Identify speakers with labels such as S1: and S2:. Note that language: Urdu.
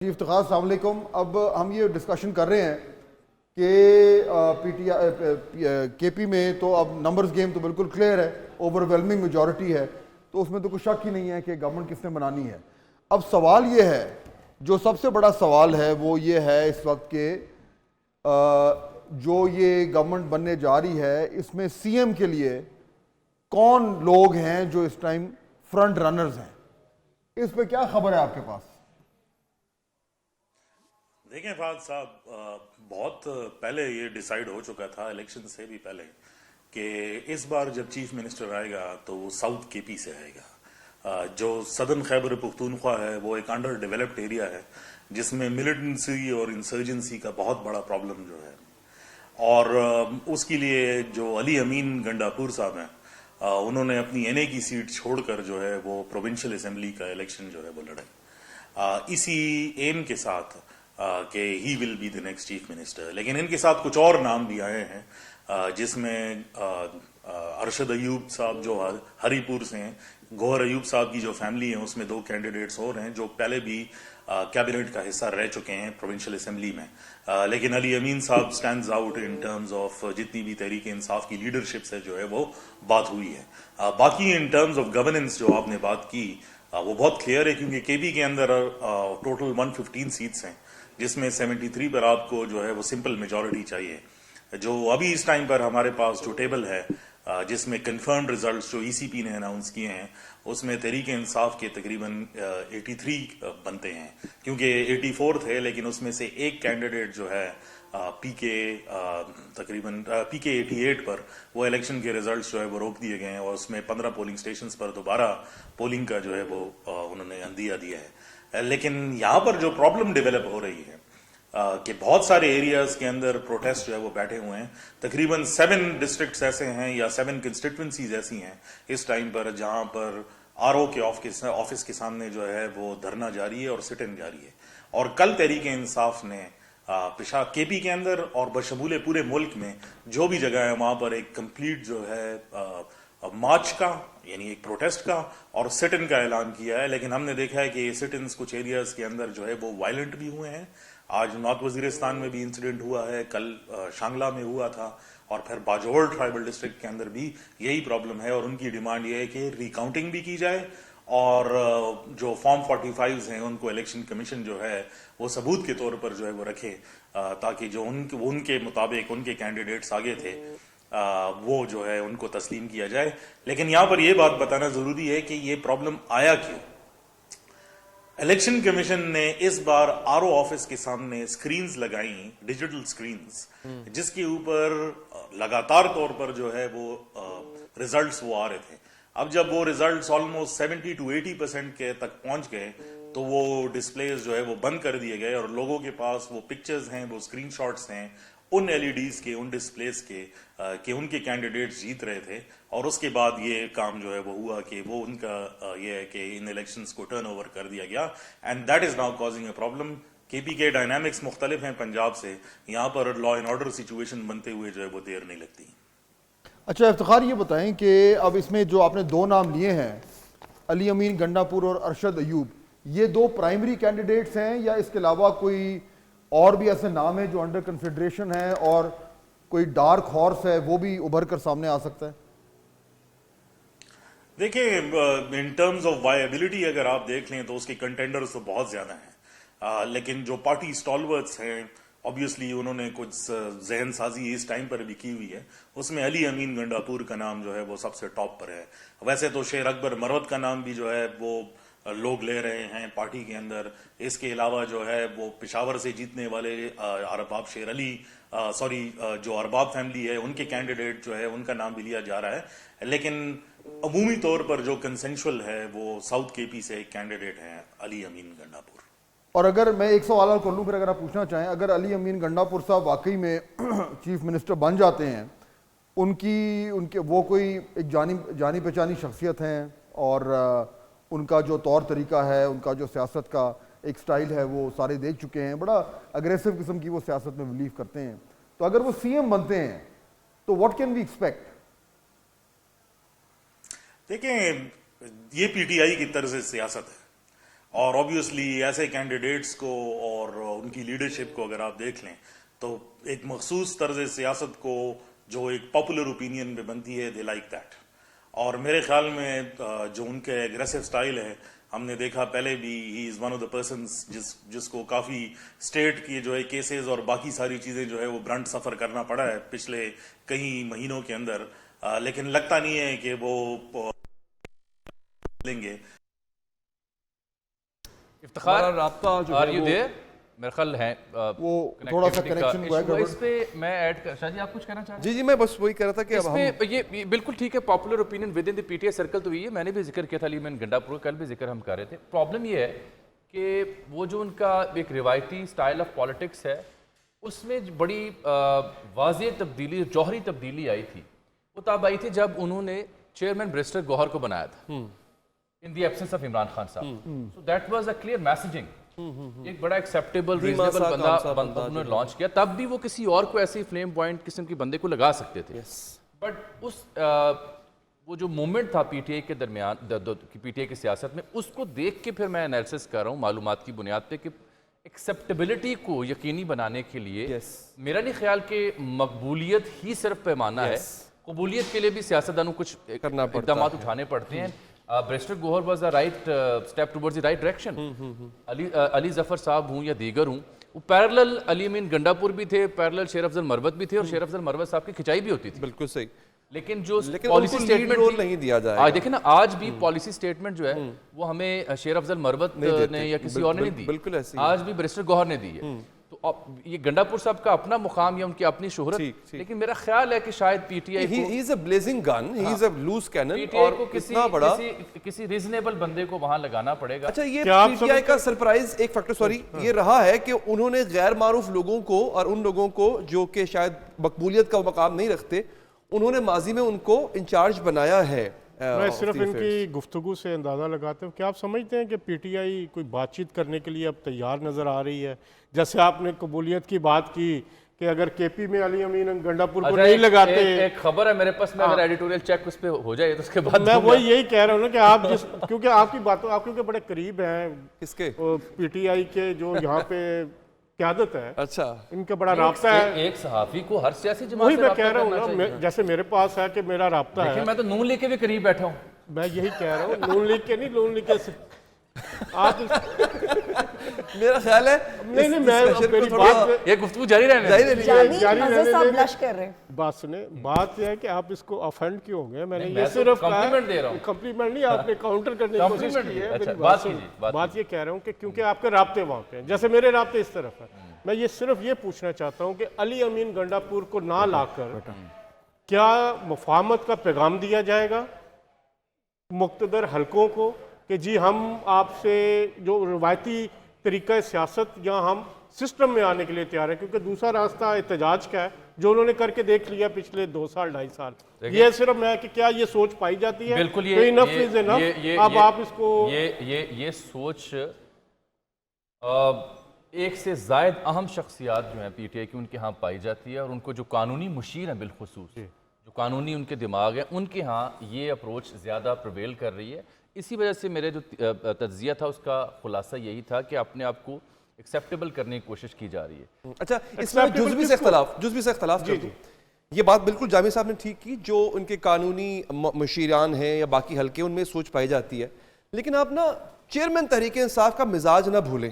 S1: جی افتخار السلام علیکم. اب ہم یہ ڈسکشن کر رہے ہیں کہ کے پی میں تو اب نمبرز گیم تو بالکل کلیئر ہے, اوور ویلمنگ میجورٹی ہے, تو اس میں تو کوئی شک ہی نہیں ہے کہ گورنمنٹ کس نے بنانی ہے. اب سوال یہ ہے, جو سب سے بڑا سوال ہے وہ یہ ہے اس وقت کہ جو یہ گورنمنٹ بننے جا رہی ہے اس میں سی ایم کے لیے کون لوگ ہیں جو اس ٹائم فرنٹ رنرز ہیں, اس پہ کیا خبر ہے آپ کے پاس؟
S2: دیکھیں فہد صاحب, بہت پہلے یہ ڈیسائیڈ ہو چکا تھا, الیکشن سے بھی پہلے, کہ اس بار جب چیف منسٹر آئے گا تو وہ ساؤتھ کے پی سے آئے گا. جو سدرن خیبر پختونخوا ہے وہ ایک انڈر ڈیولپڈ ایریا ہے جس میں ملیٹنسی اور انسرجنسی کا بہت بڑا پرابلم جو ہے, اور اس کے لیے جو علی امین گنڈاپور صاحب ہیں انہوں نے اپنی این اے کی سیٹ چھوڑ کر جو ہے وہ پروونشل اسمبلی کا الیکشن جو ہے وہ لڑے, اسی ایم کے ساتھ کہ he will be the next chief minister. لیکن ان کے ساتھ کچھ اور نام بھی آئے ہیں جس میں ارشد ایوب صاحب جو ہری پور سے ہیں, گوہر ایوب صاحب کی جو فیملی ہے اس میں 2 کینڈیڈیٹس اور ہیں جو پہلے بھی کیبنٹ کا حصہ رہ چکے ہیں پروونشل اسمبلی میں. لیکن علی امین صاحب stands out in terms of جتنی بھی تحریک انصاف کی لیڈرشپ سے جو ہے وہ بات ہوئی ہے. باقی ان ٹرمز آف گورننس جو آپ نے بات کی وہ بہت کلیئر ہے, کیونکہ کے پی کے اندر ٹوٹل 115 سیٹس ہیں جس میں 73 پر آپ کو جو ہے وہ سمپل میجورٹی چاہیے. جو ابھی اس ٹائم پر ہمارے پاس جو ٹیبل ہے جس میں کنفرمڈ ریزلٹس جو ای سی پی نے اناؤنس کیے ہیں اس میں تحریک انصاف کے تقریباً 83 بنتے ہیں, کیونکہ 84 تھے لیکن اس میں سے ایک کینڈیڈیٹ جو ہے پی کے تقریباً پی کے 88 پر وہ الیکشن کے ریزلٹس جو ہے وہ روک دیے گئے ہیں, اور اس میں 15 پولنگ سٹیشنز پر دوبارہ پولنگ کا جو ہے وہ انہوں نے عندیہ دیا ہے. لیکن یہاں پر جو پرابلم ڈیولپ ہو رہی ہے کہ بہت سارے ایریاز کے اندر پروٹیسٹ جو ہے وہ بیٹھے ہوئے ہیں, تقریباً 7 ڈسٹرکٹس ایسے ہیں یا 7 کنسٹیٹوینسیز ایسی ہیں اس ٹائم پر جہاں پر آر او کے آفس کے سامنے جو ہے وہ دھرنا جاری ہے اور سٹ ان جاری ہے. اور کل تحریک انصاف نے کے پی کے اندر اور بشمول پورے ملک میں جو بھی جگہ ہے وہاں پر ایک کمپلیٹ جو ہے مارچ کا یعنی ایک پروٹیسٹ کا اور سٹ ان کا اعلان کیا ہے. لیکن ہم نے دیکھا ہے کہ یہ سٹ انس کچھ ایریاز کے اندر جو ہے وہ وائلنٹ بھی ہوئے ہیں. آج نارتھ وزیرستان میں بھی انسیڈنٹ ہوا ہے, کل شانگلہ میں ہوا تھا, اور پھر باجوڑ ٹرائبل ڈسٹرکٹ کے اندر بھی یہی پرابلم ہے, اور ان کی ڈیمانڈ یہ ہے کہ ریکاؤنٹنگ بھی کی جائے اور جو فارم 45 ہیں ان کو الیکشن کمیشن جو ہے وہ ثبوت کے طور پر جو ہے وہ رکھے, تاکہ جو ان کے مطابق ان کے کینڈیڈیٹس آگے تھے وہ جو ہے ان کو تسلیم کیا جائے. لیکن یہاں پر یہ بات بتانا ضروری ہے کہ یہ پرابلم آیا کیوں. الیکشن کمیشن نے اس بار آر او آفس کے سامنے سکرینز لگائیں, ڈیجیٹل سکرینز, جس کے اوپر لگاتار طور پر جو ہے وہ ریزلٹس وہ آ رہے تھے. اب جب وہ ریزلٹس آلموسٹ 70 to 80% کے تک پہنچ گئے تو وہ ڈسپلیز جو ہے وہ بند کر دیے گئے, اور لوگوں کے پاس وہ پکچرز ہیں, وہ اسکرین شاٹس ہیں ان ایل ای ڈیز کے, ان ڈسپلیز کے کہ ان کے کینڈیڈیٹس جیت رہے تھے. اور اس کے بعد یہ کام جو ہے وہ ہوا کہ وہ ان کا یہ ہے کہ ان الیکشنز کو ٹرن اوور کر دیا گیا, and that is now causing a problem. کے پی کے ڈائنامکس مختلف ہیں پنجاب سے, یہاں پر لا اینڈ آرڈر سچویشن بنتے ہوئے جو ہے وہ دیر نہیں لگتی.
S1: اچھا افتخار, یہ بتائیں کہ اب اس میں جو آپ نے 2 نام لیے ہیں, علی امین گنڈاپور اور ارشد ایوب, یہ 2 پرائمری کینڈیڈیٹس ہیں یا اس کے علاوہ کوئی اور بھی ایسے نام ہیں جو انڈر کنسیڈریشن ہیں, اور کوئی ڈارک ہارس ہے وہ بھی ابھر کر سامنے آ سکتا ہے؟
S2: دیکھیں ان ٹرمز آف وائبلٹی اگر آپ دیکھ لیں تو اس کے کنٹینڈرز تو بہت زیادہ ہیں, لیکن جو پارٹی اسٹالورٹس ہیں obviously انہوں نے کچھ ذہن سازی اس ٹائم پر بھی کی ہوئی ہے. اس میں علی امین گنڈاپور کا نام جو ہے وہ سب سے ٹاپ پر ہے. ویسے تو شیر اکبر مروت کا نام بھی جو ہے وہ لوگ لے رہے ہیں پارٹی کے اندر. اس کے علاوہ جو ہے وہ پشاور سے جیتنے والے ارباب شیر علی جو ارباب فیملی ہے ان کے کینڈیڈیٹ جو ہے ان کا نام بھی لیا جا رہا ہے. لیکن عمومی طور پر جو کنسنشل ہے وہ ساؤتھ کے پی سے ایک کینڈیڈیٹ ہیں علی امین گنڈاپور.
S1: اور اگر میں ایک سوال اور کر لوں, پھر اگر آپ پوچھنا چاہیں, اگر علی امین گنڈاپور صاحب واقعی میں چیف منسٹر بن جاتے ہیں, ان کے وہ کوئی ایک جانی پہچانی شخصیت ہیں, اور ان کا جو طور طریقہ ہے, ان کا جو سیاست کا ایک سٹائل ہے وہ سارے دیکھ چکے ہیں, بڑا اگریسو قسم کی وہ سیاست میں بلیو کرتے ہیں, تو اگر وہ سی ایم بنتے ہیں تو واٹ کین وی ایکسپیکٹ؟
S2: دیکھیں یہ پی ٹی آئی کی طرز سیاست ہے, اور obviously ایسے کینڈیڈیٹس کو اور ان کی لیڈرشپ کو اگر آپ دیکھ لیں تو ایک مخصوص طرز سیاست کو جو ایک پاپولر اوپینین میں بنتی ہے, they like that. اور میرے خیال میں جو ان کے اگریسو سٹائل ہے, ہم نے دیکھا پہلے بھی, he is one of the persons جس کو کافی اسٹیٹ کی جو ہے کیسز اور باقی ساری چیزیں جو ہے وہ برنٹ سفر کرنا پڑا ہے پچھلے کئی مہینوں کے اندر, لیکن لگتا نہیں ہے کہ وہ لیں گے.
S3: افتخار
S4: رابطہ جو
S3: آر
S4: ہے
S3: یو
S4: وہ
S3: دیر میرے خیال ہے
S1: وہ تھوڑا سا کنیکشن ہوا ہے.
S3: اس پہ میں ایڈ کر, شاہ جی آپ کچھ کہنا چاہ رہے ہیں؟
S4: جی میں بس وہی کہہ رہا تھا کہ
S3: اس
S4: اب
S3: پہ یہ بالکل ٹھیک ہے, popular opinion with in the P T I circle تو یہ ہے, میں نے بھی ذکر کیا تھا علی امین گنڈا پور, کل بھی ذکر ہم کر رہے تھے. پرابلم یہ ہے کہ وہ جو ان کا ایک روایتی سٹائل آف پالیٹکس ہے اس میں بڑی واضح تبدیلی, جوہری تبدیلی آئی تھی. وہ تب آئی تھی جب انہوں نے چیئرمین بریسٹر گوہر کو بنایا تھا in the absence of Imran Khan صاحب. So that was a clear messaging. ایک بڑا ایکسیپٹیبل ریزنیبل بندہ انہوں نے لانچ کیا. تب بھی وہ کسی اور کو ایسی فلیم پوائنٹ قسم کے بندے کو لگا سکتے تھے, بٹ اس وہ جو مومنٹ تھا پی ٹی آئی کے درمیان, پی ٹی آئی کی سیاست میں, اس کو دیکھ کے پھر میں انالیسس کر رہا ہوں معلومات کی بنیاد پہ کہ ایکسیپٹیبلٹی کو یقینی بنانے کے لیے میرا نہیں خیال کہ مقبولیت ہی صرف پیمانہ ہے, قبولیت کے لیے بھی سیاستدانوں کچھ اقدامات اٹھانے پڑتے ہیں. Barrister Gohar was the right step towards the right direction. Ali Zafar صاحب ہوں یا دیگر ہوں, وہ پیرلل علی امین گنڈا پور بھی تھے, پیرلل شیر افضل مروت بھی تھے, اور شیر افضل مروت صاحب کی کھچائی بھی ہوتی تھی.
S4: بالکل صحیح.
S3: لیکن جو پالیسی اسٹیٹمنٹ
S4: نہیں دیا جائے,
S3: آج دیکھیں نا, آج بھی پالیسی اسٹیٹمنٹ جو ہے وہ ہمیں شیر افضل مروت نے یا کسی اور نے نہیں دی,
S4: بالکل ایسی
S3: آج بھی بریسٹر گوہر نے دی ہے. تو یہ گنڈا پور صاحب کا اپنا مقام یا ان کی اپنی شہرت, لیکن میرا خیال ہے کہ شاید پی ٹی آئی کو
S4: he is a blazing gun, he is a loose cannon, اور اتنا بڑا
S3: کسی ریزنیبل بندے کو وہاں لگانا پڑے گا.
S4: اچھا یہ پی ٹی آئی کا سرپرائز ایک فیکٹر سوری یہ رہا ہے کہ انہوں نے غیر معروف لوگوں کو اور ان لوگوں کو جو کہ شاید مقبولیت کا مقام نہیں رکھتے, انہوں نے ماضی میں ان کو انچارج بنایا ہے.
S5: میں صرف ان کی گفتگو سے اندازہ لگاتا ہوں کہ آپ سمجھتے ہیں کہ پی ٹی آئی کوئی بات چیت کرنے کے لیے اب تیار نظر آ رہی ہے؟ جیسے آپ نے قبولیت کی بات کی کہ اگر کے پی میں علی امین گنڈا پور کو نہیں لگاتے.
S3: ایک خبر ہے میرے پاس, میں اگر ایڈیٹوریل چیک اس پہ ہو جائے تو اس کے بعد
S5: میں وہی یہی کہہ رہا ہوں نا کہ آپ کیونکہ آپ کی باتوں, آپ کیونکہ بڑے قریب ہیں
S4: اس کے
S5: پی ٹی آئی کے جو یہاں پہ قیادت ہے,
S4: اچھا
S5: ان کا بڑا رابطہ ہے.
S3: ایک صحافی کو ہر سیاسی جماعت
S5: وہی
S3: سے
S5: میں
S3: رابطہ
S5: کہہ رہا ہوں
S3: کرنا
S5: نا, جیسے میرے پاس ہے کہ میرا رابطہ ہے.
S3: لیکن میں تو نون لیگ کے بھی قریب بیٹھا ہوں.
S5: میں یہی کہہ رہا ہوں, نون لیگ کے نہیں, نون لیگ کے آپ
S4: میرا خیال ہے
S5: نہیں میری بات
S3: یہ گفتگو جاری رہنے
S5: بات سنیں. بات یہ ہے کہ آپ اس کو افینڈ کیوں ہو گئے. میں نے یہ
S3: تو
S5: صرف
S3: کمپلیمنٹ دے رہا ہوں.
S5: کمپلیمنٹ نہیں, آپ نے کاؤنٹر کرنے کی کوشش کی ہے.
S3: اچھا,
S5: بات یہ کہہ رہا ہوں کہ کیونکہ آپ کے رابطے وہاں پہ ہیں, جیسے میرے رابطے اس طرف ہیں. میں یہ صرف یہ پوچھنا چاہتا ہوں کہ علی امین گنڈا پور کو نہ لا کر کیا مفاہمت کا پیغام دیا جائے گا مقتدر حلقوں کو کہ جی ہم آپ سے جو روایتی طریقہ سیاست یا ہم سسٹم میں آنے کے لیے تیار ہیں, کیونکہ دوسرا راستہ احتجاج کا ہے جو انہوں نے کر کے دیکھ لیا پچھلے 2 سال 2.5 سال. یہ صرف میں کہ کیا یہ سوچ پائی جاتی ہے؟
S3: بالکل.
S5: اب آپ اس کو
S3: یہ سوچ ایک سے زائد اہم شخصیات جو ہیں پی ٹی آئی کی ان کے ہاں پائی جاتی ہے, اور ان کو جو قانونی مشیر ہیں بالخصوص, جو قانونی ان کے دماغ ہیں, ان کے ہاں یہ اپروچ زیادہ پرویل کر رہی ہے. اسی وجہ سے میرے جو تجزیہ تھا اس کا خلاصہ یہی تھا کہ اپنے آپ کو ایکسیپٹیبل کرنے کی کوشش کی جا رہی ہے.
S4: اچھا اس میں جزوی سے اختلاف کر دوں. یہ بات بالکل جامع صاحب نے ٹھیک کی, جو ان کے قانونی مشیران ہیں یا باقی حلقے ان میں سوچ پائی جاتی ہے, لیکن آپ نا چیئرمین تحریک انصاف کا مزاج نہ بھولیں.